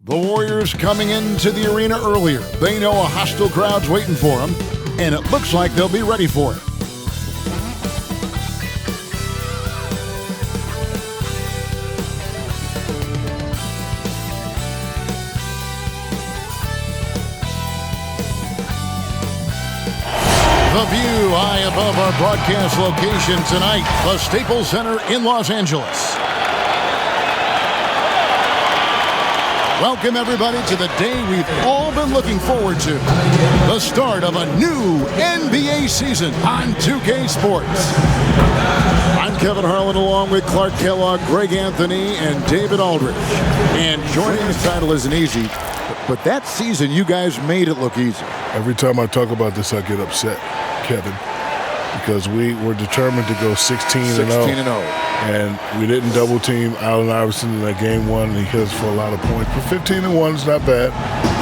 The Warriors coming into the arena earlier. They know a hostile crowd's waiting for them, and it looks like they'll be ready for it. The view high above our broadcast location tonight, the Staples Center in Los Angeles. Welcome, everybody, to the day we've all been looking forward to. The start of a new NBA season on 2K Sports. I'm Kevin Harlan, along with Clark Kellogg, Greg Anthony, and David Aldridge. And joining the title isn't easy, but that season, you guys made it look easy. Every time I talk about this, I get upset, Kevin, because we were determined to go 16-0. And we didn't double team Allen Iverson in that game one, and he hit us for a lot of points. But 15-1 is not bad.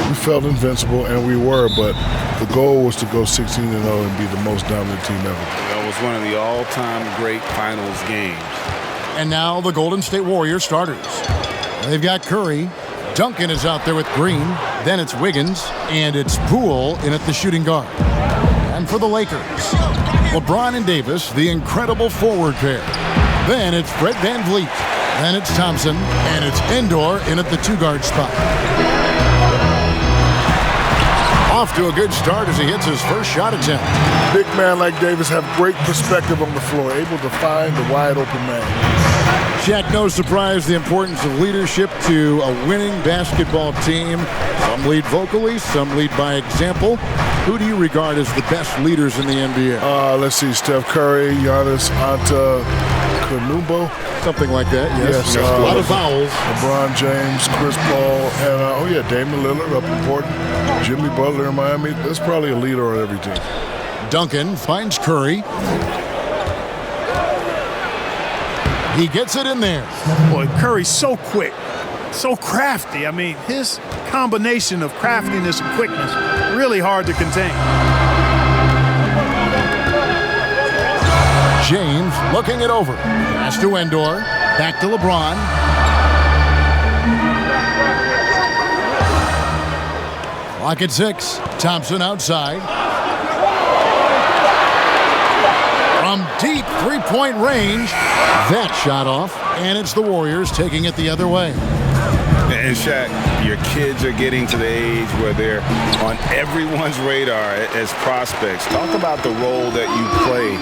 We felt invincible, and we were, but the goal was to go 16-0 and be the most dominant team ever. That was one of the all-time great finals games. And now the Golden State Warriors starters. They've got Curry. Duncan is out there with Green. Then it's Wiggins, and it's Poole in at the shooting guard. And for the Lakers, LeBron and Davis, the incredible forward pair. Then it's Fred VanVleet. Then it's Thompson. And it's Endor in at the two-guard spot. Off to a good start as he hits his first shot attempt. Big man like Davis have great perspective on the floor, able to find the wide-open man. Shaq, no surprise, the importance of leadership to a winning basketball team. Some lead vocally, some lead by example. Who do you regard as the best leaders in the NBA? Let's see, Steph Curry, Giannis Antetokounmpo. Something like that, yes. A lot of vowels. LeBron James, Chris Paul, and, Damian Lillard up important. Jimmy Butler in Miami. That's probably a leader on every team. Duncan finds Curry. He gets it in there. Boy, Curry's so quick, so crafty. I mean, his combination of craftiness and quickness, really hard to contain. James looking it over. Pass to Endor. Back to LeBron. Clock at 6. Thompson outside. From deep three-point range. That shot off, and it's the Warriors taking it the other way. And Shaq, your kids are getting to the age where they're on everyone's radar as prospects. Talk about the role that you play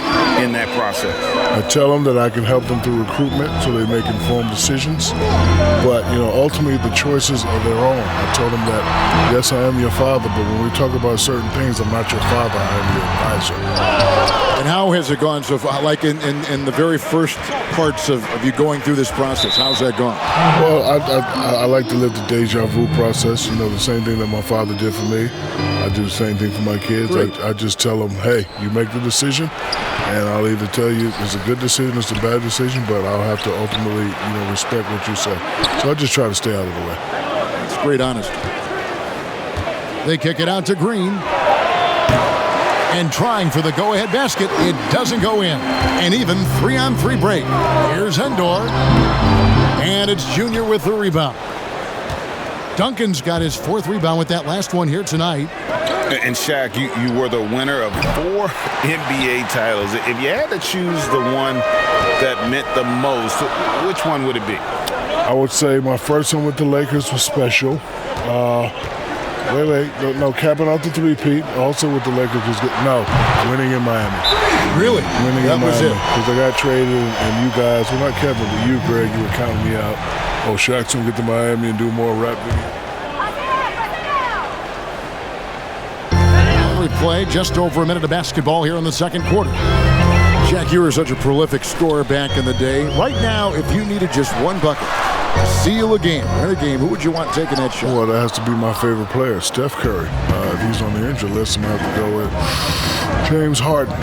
in that process. I tell them that I can help them through recruitment so they make informed decisions. But, ultimately the choices are their own. I told them that, yes, I am your father, but when we talk about certain things, I'm not your father, I am your advisor. And how has it gone so far? Like in the very first parts of you going through this process, how's that gone? Well, I like to live the deja vu process. The same thing that my father did for me. I do the same thing for my kids. I just tell them, hey, you make the decision, and I'll either tell you it's a good decision, it's a bad decision, but I'll have to ultimately, respect what you say. So I just try to stay out of the way. It's great honesty. They kick it out to Green. And trying for the go-ahead basket, it doesn't go in. An even 3-on-3 break. Here's Endor. And it's Junior with the rebound. Duncan's got his fourth rebound with that last one here tonight. And Shaq, you were the winner of 4 NBA titles. If you had to choose the one that meant the most, which one would it be? I would say my first one with the Lakers was special. No, capping out the three-peat. Also with the Lakers was good. No, winning in Miami. Really? Winning in Miami. Because I got traded, and you guys, well, not Kevin, but you, Greg, you were counting me out. Oh, Shaq's going to get to Miami and do more rap videos. Replay, just over a minute of basketball here in the second quarter. Shaq, you were such a prolific scorer back in the day. Right now, if you needed just one bucket to seal a game, win a game, who would you want taking that shot? Well, that has to be my favorite player, Steph Curry. If he's on the injury list, I'm going to have to go with James Harden.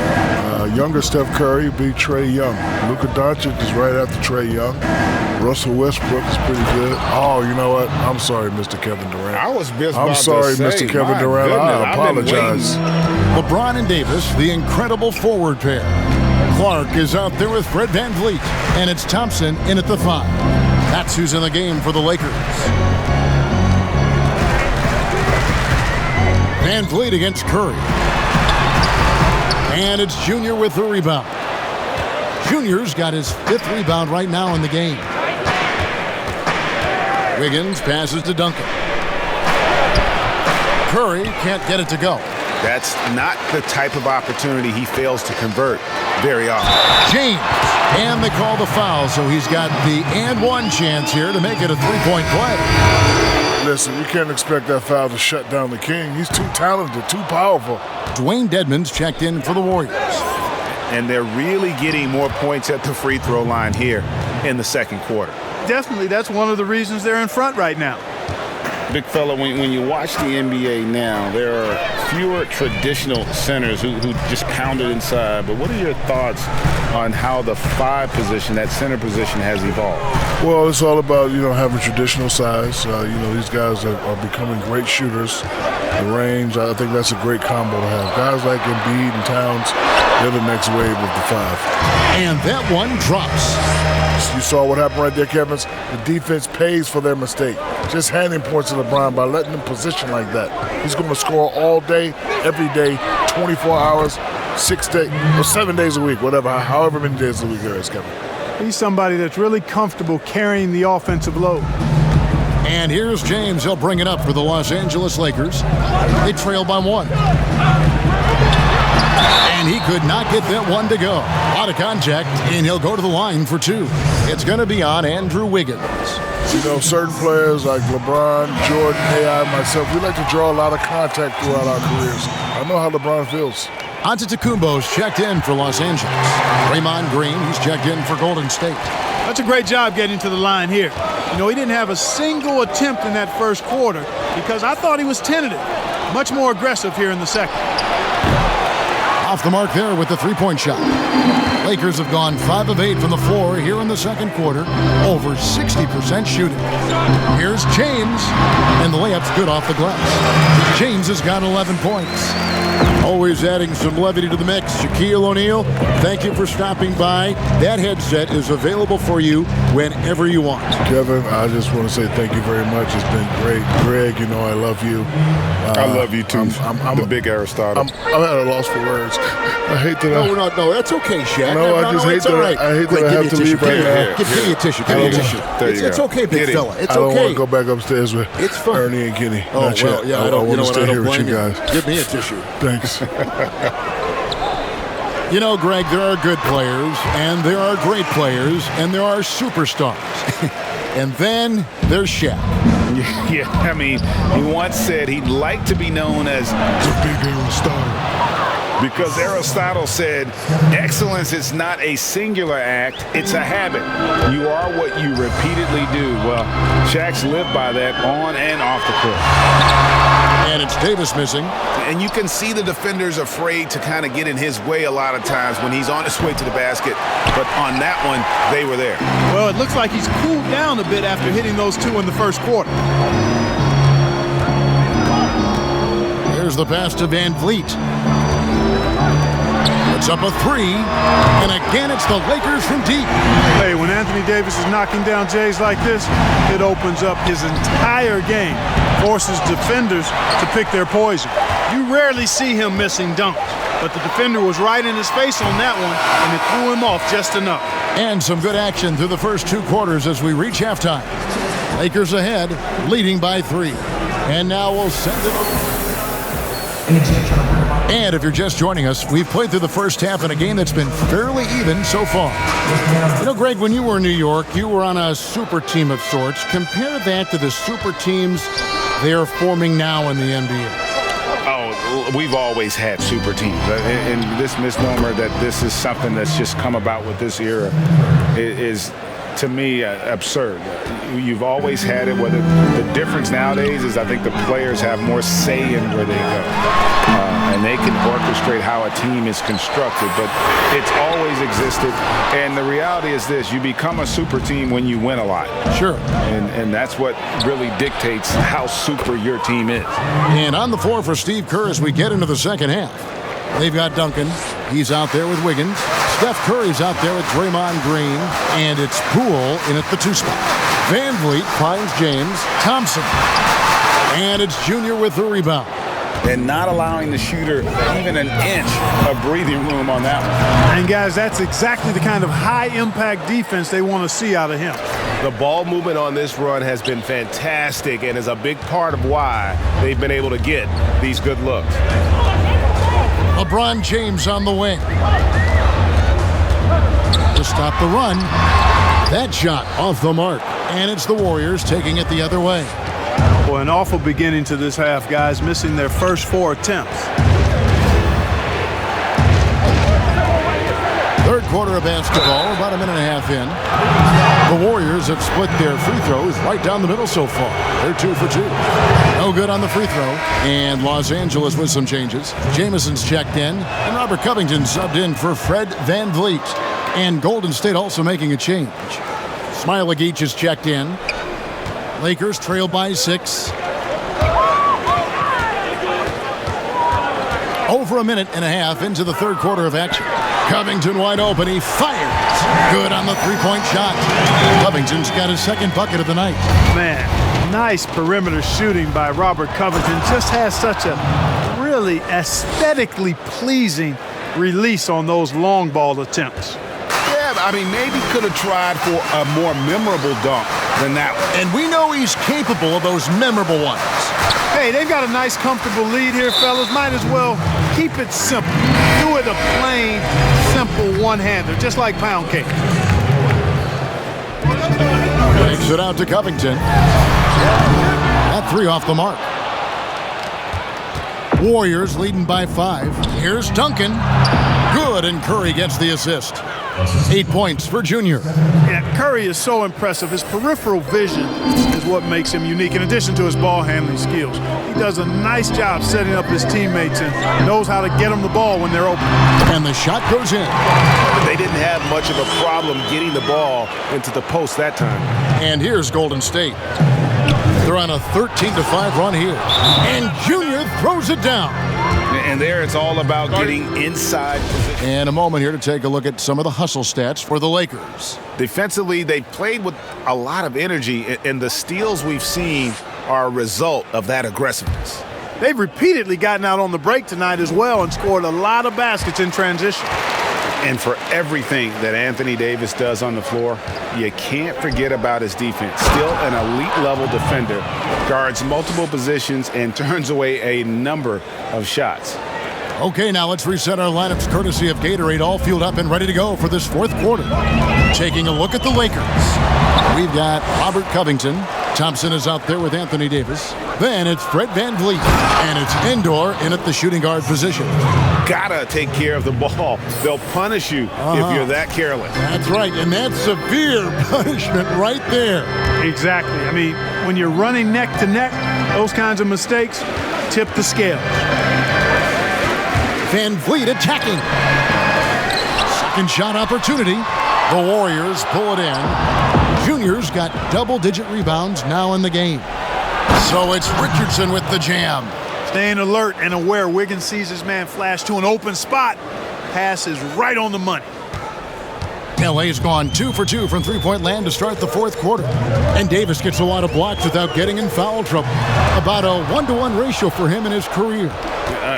Younger Steph Curry beat Trae Young. Luka Doncic is right after Trae Young. Russell Westbrook is pretty good. Oh, you know what? I'm sorry, Mr. Kevin Durant. I was just I'm sorry, Mr. Kevin Durant. I apologize. LeBron and Davis, the incredible forward pair. Clark is out there with Fred VanVleet, and it's Thompson in at the 5. That's who's in the game for the Lakers. Van Vliet against Curry. And it's Junior with the rebound. Junior's got his 5th rebound right now in the game. Wiggins passes to Duncan. Curry can't get it to go. That's not the type of opportunity he fails to convert very often. James. And they call the foul, so he's got the and one chance here to make it a 3-point play. Listen, you can't expect that foul to shut down the King. He's too talented, too powerful. Dwayne Dedmon's checked in for the Warriors. And they're really getting more points at the free throw line here in the second quarter. Definitely, that's one of the reasons they're in front right now. Big fella, when you watch the NBA now, there are fewer traditional centers who just pound it inside. But what are your thoughts on how the 5 position, that center position, has evolved? Well, it's all about, having traditional size. These guys are becoming great shooters. The range, I think that's a great combo to have. Guys like Embiid and Towns, they're the next wave of the 5. And that one drops. You saw what happened right there, Kevin. The defense pays for their mistake. Just handing points to LeBron by letting him position like that. He's going to score all day, every day, 24 hours, 6 days, or 7 days a week, whatever, however many days a week there is, Kevin. He's somebody that's really comfortable carrying the offensive load. And here's James. He'll bring it up for the Los Angeles Lakers. They trail by 1. And he could not get that one to go. Out of contact, and he'll go to the line for 2. It's going to be on Andrew Wiggins. Certain players like LeBron, Jordan, AI, myself, we like to draw a lot of contact throughout our careers. I know how LeBron feels. Antetokounmpo's checked in for Los Angeles. Draymond Green, he's checked in for Golden State. That's a great job getting to the line here. He didn't have a single attempt in that first quarter because I thought he was tentative. Much more aggressive here in the second. Off the mark there with the 3-point shot. Lakers have gone 5 of 8 from the floor here in the second quarter. Over 60% shooting. Here's James, and the layup's good off the glass. James has got 11 points. Always adding some levity to the mix. Shaquille O'Neal, thank you for stopping by. That headset is available for you whenever you want. Kevin, I just want to say thank you very much. It's been great. Greg, I love you. I love you too. I'm the big Aristotle. I'm at a loss for words. I hate that. No, that's okay, Shaq. No, I just hate that. Right. I hate that I have to leave right now. Give me a tissue. Give me a tissue. It's okay, big fella. It's okay. I don't want to go back upstairs with Ernie and Kenny. Oh, well, yeah, I want to stay here with you guys. Give me a tissue. Thanks. Greg, there are good players, and there are great players, and there are superstars. And then there's Shaq. Yeah, he once said he'd like to be known as the big Aristotle. Because Aristotle said, excellence is not a singular act, it's a habit. You are what you repeatedly do. Well, Shaq's lived by that on and off the court. And it's Davis missing. And you can see the defenders afraid to kind of get in his way a lot of times when he's on his way to the basket. But on that one, they were there. Well, it looks like he's cooled down a bit after hitting those 2 in the first quarter. Here's the pass to Van Vliet. It's up a 3, and again it's the Lakers from deep. Hey, when Anthony Davis is knocking down Jays like this, it opens up his entire game, forces defenders to pick their poison. You rarely see him missing dunks, but the defender was right in his face on that one, and it threw him off just enough. And some good action through the first 2 quarters as we reach halftime. Lakers ahead, leading by 3. And now we'll send it over. And if you're just joining us, we've played through the first half in a game that's been fairly even so far. Greg, when you were in New York, you were on a super team of sorts. Compare that to the super teams they are forming now in the NBA. Oh, we've always had super teams. And this misnomer that this is something that's just come about with this era is, to me, absurd. You've always had it. Whether the difference nowadays is I think the players have more say in where they go. And they can orchestrate how a team is constructed, but it's always existed. And the reality is this: you become a super team when you win a lot. Sure. And that's what really dictates how super your team is. And on the floor for Steve Kerr as we get into the second half. They've got Duncan. He's out there with Wiggins. Steph Curry's out there with Draymond Green. And it's Poole in at the 2 spot. Van Vliet finds James. Thompson. And it's Junior with the rebound. and not allowing the shooter even an inch of breathing room on that one. And guys, that's exactly the kind of high-impact defense they want to see out of him. The ball movement on this run has been fantastic and is a big part of why they've been able to get these good looks. LeBron James on the wing. To stop the run. That shot off the mark. And it's the Warriors taking it the other way. Boy, an awful beginning to this half, guys, missing their first 4 attempts. Third quarter of basketball, about a minute and a half in. The Warriors have split their free throws right down the middle so far. They're 2 for 2. No good on the free throw. And Los Angeles with some changes. Jamison's checked in, and Robert Covington subbed in for Fred VanVleet. And Golden State also making a change. Smailagic is checked in. Lakers trail by 6. Over a minute and a half into the third quarter of action. Covington wide open. He fires. Good on the three-point shot. Covington's got his second bucket of the night. Man, nice perimeter shooting by Robert Covington. Just has such a really aesthetically pleasing release on those long ball attempts. Yeah, I mean, maybe could have tried for a more memorable dunk than that one. And we know he's capable of those memorable ones. Hey, they've got a nice, comfortable lead here, fellas. Might as well keep it simple. Do it a plain, simple one-hander, just like pound cake. Takes it out to Covington. That 3 off the mark. Warriors leading by 5. Here's Duncan. Good, and Curry gets the assist. 8 points for Junior. Yeah, Curry is so impressive. His peripheral vision is what makes him unique, in addition to his ball handling skills. He does a nice job setting up his teammates and knows how to get them the ball when they're open. And the shot goes in. They didn't have much of a problem getting the ball into the post that time. And here's Golden State. They're on a 13-5 run here. And Junior throws it down. And there it's all about getting inside position. And a moment here to take a look at some of the hustle stats for the Lakers. Defensively, they've played with a lot of energy, and the steals we've seen are a result of that aggressiveness. They've repeatedly gotten out on the break tonight as well and scored a lot of baskets in transition. And for everything that Anthony Davis does on the floor, you can't forget about his defense. Still an elite-level defender, guards multiple positions, and turns away a number of shots. Okay, now let's reset our lineups courtesy of Gatorade, all fueled up and ready to go for this fourth quarter. Taking a look at the Lakers. We've got Robert Covington. Thompson is out there with Anthony Davis. Then it's Fred VanVleet. And it's Indoor in at the shooting guard position. Gotta take care of the ball. They'll punish you if you're that careless. That's right, and that's severe punishment right there. Exactly. I mean, when you're running neck to neck, those kinds of mistakes tip the scale. VanVleet attacking. Second shot opportunity. The Warriors pull it in. Junior's got double-digit rebounds now in the game. So it's Richardson with the jam. Staying alert and aware. Wiggins sees his man flash to an open spot. Pass is right on the money. LA's gone 2 for 2 from three-point land to start the fourth quarter. And Davis gets a lot of blocks without getting in foul trouble. About a 1-to-1 ratio for him in his career.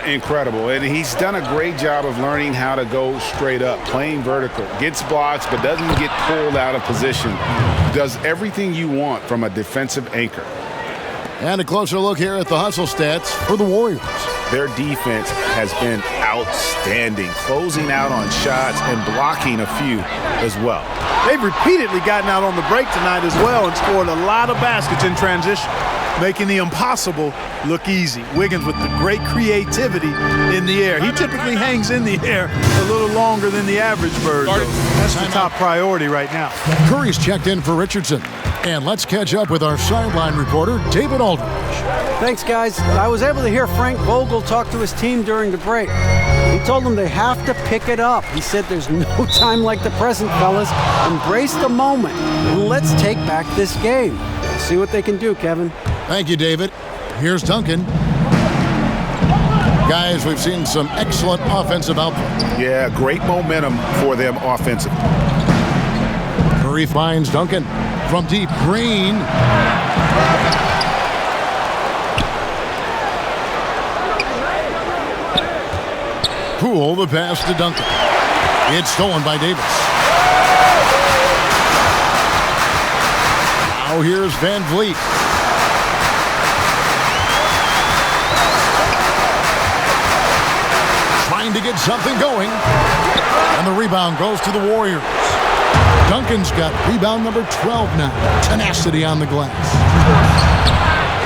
Incredible. And he's done a great job of learning how to go straight up, playing vertical. Gets blocks, but doesn't get pulled out of position. Does everything you want from a defensive anchor. And a closer look here at the hustle stats for the Warriors. Their defense has been outstanding, closing out on shots and blocking a few as well. They've repeatedly gotten out on the break tonight as well and scored a lot of baskets in transition, making the impossible look easy. Wiggins with the great creativity in the air. He typically hangs in the air a little longer than the average bird. That's the top priority right now. Curry's checked in for Richardson. And let's catch up with our sideline reporter, David Aldridge. Thanks, guys. I was able to hear Frank Vogel talk to his team during the break. He told them they have to pick it up. He said there's no time like the present, fellas. Embrace the moment, and let's take back this game. See what they can do, Kevin. Thank you, David. Here's Duncan. Guys, we've seen some excellent offensive output. Yeah, great momentum for them offensively. Curry finds Duncan from deep. Green. Poole, the pass to Duncan. It's stolen by Davis. Now here's Van Vliet. Trying to get something going. And the rebound goes to the Warriors. Duncan's got rebound number 12 now. Tenacity on the glass.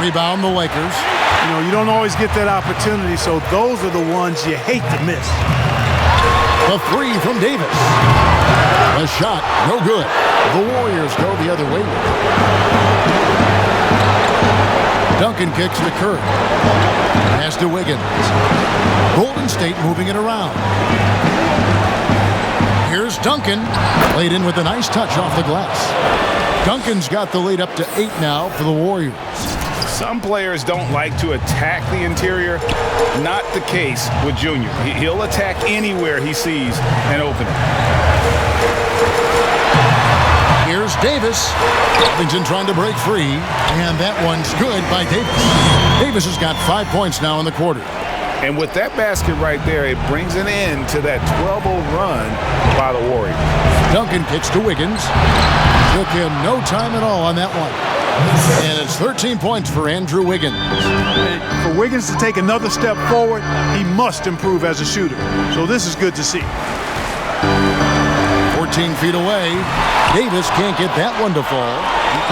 Rebound the Lakers. You know, you don't always get that opportunity, so those are the ones you hate to miss. The three from Davis. The shot, no good. The Warriors go the other way. Duncan kicks to Curry. Pass to Wiggins. Golden State moving it around. Here's Duncan. Laid in with a nice touch off the glass. Duncan's got the lead up to 8 now for the Warriors. Some players don't like to attack the interior. Not the case with Junior. He'll attack anywhere he sees an opening. Here's Davis. Covington trying to break free, and that one's good by Davis. Davis has got 5 points now in the quarter. And with that basket right there, it brings an end to that 12-0 run by the Warriors. Duncan kicks to Wiggins. Took him no time at all on that one. And it's 13 points for Andrew Wiggins. And for Wiggins to take another step forward, he must improve as a shooter. So this is good to see. 14 feet away. Davis can't get that one to fall.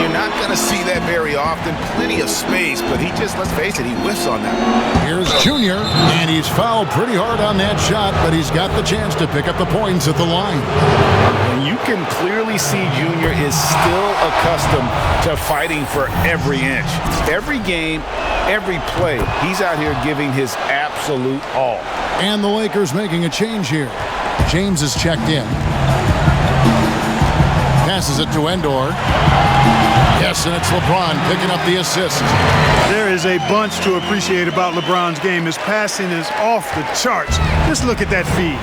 You're not going to see that very often. Plenty of space, but he just, let's face it, he whiffs on that one. Here's Junior, and he's fouled pretty hard on that shot, but he's got the chance to pick up the points at the line. And you can clearly see Junior is still accustomed to fighting for every inch. Every game, every play, he's out here giving his absolute all. And the Lakers making a change here. James is checked in. Passes it to Endor. Yes, and it's LeBron picking up the assist. There is a bunch to appreciate about LeBron's game. His passing is off the charts. Just look at that feed.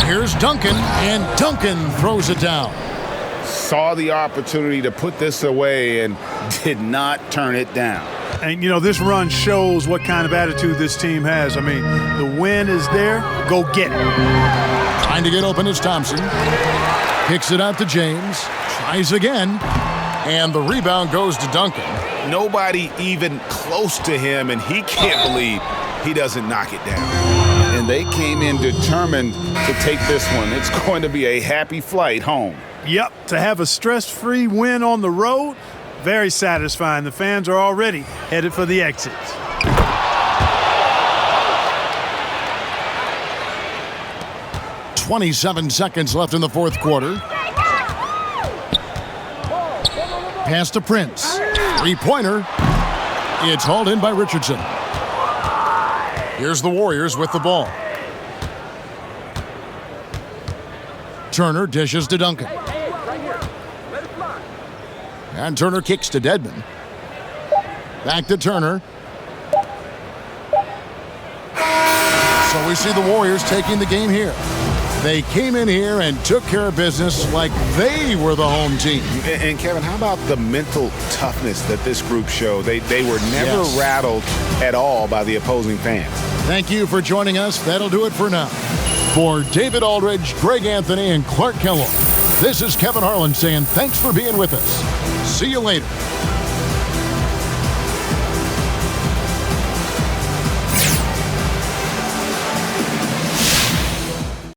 Here's Duncan, and Duncan throws it down. Saw the opportunity to put this away and did not turn it down. And, you know, this run shows what kind of attitude this team has. I mean, the win is there. Go get it. Trying to get open is Thompson. Kicks it out to James. Tries again. And the rebound goes to Duncan. Nobody even close to him, and he can't believe he doesn't knock it down. And they came in determined to take this one. It's going to be a happy flight home. Yep, to have a stress-free win on the road, very satisfying. The fans are already headed for the exits. .27 seconds left in the fourth quarter. Pass to Prince. Three-pointer. It's hauled in by Richardson. Here's the Warriors with the ball. Turner dishes to Duncan. And Turner kicks to Dedmon. Back to Turner. So we see the Warriors taking the game here. They came in here and took care of business like they were the home team. And Kevin, how about the mental toughness that this group showed? They were never rattled at all by the opposing fans. Thank you for joining us. That'll do it for now. For David Aldridge, Greg Anthony, and Clark Kellogg, this is Kevin Harlan saying thanks for being with us. See you later.